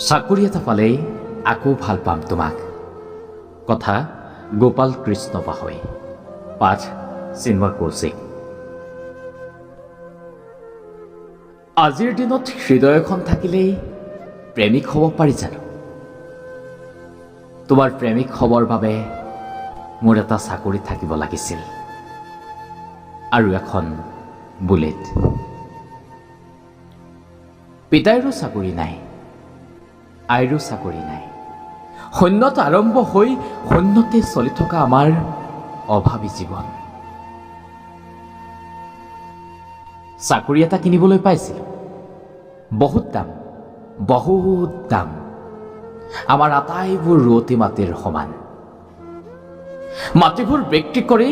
চাকৰি এটা পালেই আকৌ ভাল পাম তোমাক। কথা গোপাল কৃষ্ণ পাহৈ। পাঠ চিন্ময় কৌশিক। আজিৰ দিনত হৃদয় এখন থাকিলেই প্ৰেমিক হ'ব পাৰি জানো? তোমাৰ প্ৰেমিক হ'বৰ বাবে মোৰ এটা চাকৰি থাকিব লাগিছিল আৰু এখন বুলেট। পিতাইৰো চাকৰি নাই, আইৰো চাকৰি নাই। শূন্যত আৰম্ভ হৈ শূন্যতে চলি থকা আমাৰ অভাৱী জীৱন। চাকৰি এটা কিনিবলৈ পাইছিলোঁ, বহুত দাম, বহুত দাম। আমাৰ আটাইবোৰ ৰুৱতী মাটিৰ সমান। মাটিবোৰ বিক্ৰী কৰি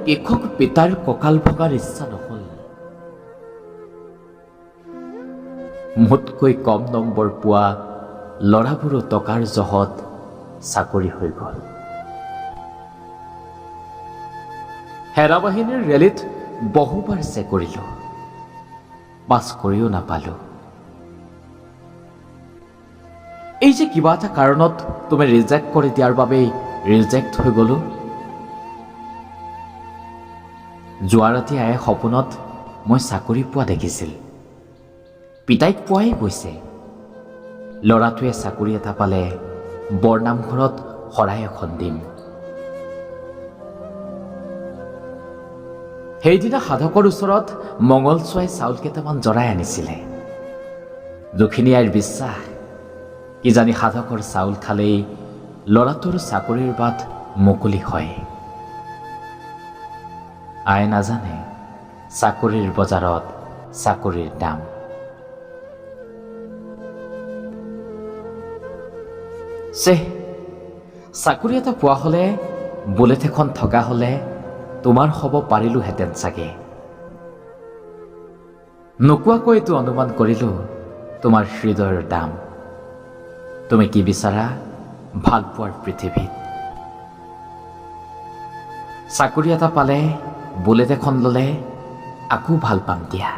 কৃষক পিতাৰ কঁকাল ভগাৰ ইচ্ছা নহল। মোতকৈ কম নম্বৰ পোৱা ল'ৰাবোৰো টকাৰ জহত চাকৰি হৈ গ'ল। সেনাবাহিনীৰ ৰেলীত বহুবাৰ চেক কৰিলোঁ, পাছ কৰিও নাপালোঁ। এই যে কিবা এটা কাৰণত তুমি ৰিজেক্ট কৰি দিয়াৰ বাবেই ৰিজেক্ট হৈ গ'লো। যোৱা ৰাতি আয়ে সপোনত মই চাকৰি পোৱা দেখিছিল। পিতাইক পোৱাই গৈছে। ল'ৰাটোৱে চাকৰি এটা পালে বৰনামঘৰত শৰাই এখন দিম। সেইদিনা সাধকৰ ওচৰত মঙলচোৱাই চাউল কেইটামান জৰাই আনিছিলে। দুখিনী আইৰ বিশ্বাস, কিজানি সাধকৰ চাউল খালেই ল'ৰাটোৰ চাকৰিৰ বাট মুকলি হয়। আই নাজানে চাকৰিৰ বজাৰত চাকৰিৰ দাম। চাকৰি এটা পোৱা হ'লে, বুলেট এখন থকা হ'লে তোমাৰ হ'ব পাৰিলোহেঁতেন চাগে। নোকোৱাকৈ এইটো অনুমান কৰিলোঁ তোমাৰ হৃদয়ৰ দাম। তুমি কি বিচাৰা ভাল পোৱাৰ পৃথিৱীত? চাকৰি এটা পালে, বুলেট এখন ল'লে আকৌ ভাল পাম দিয়া।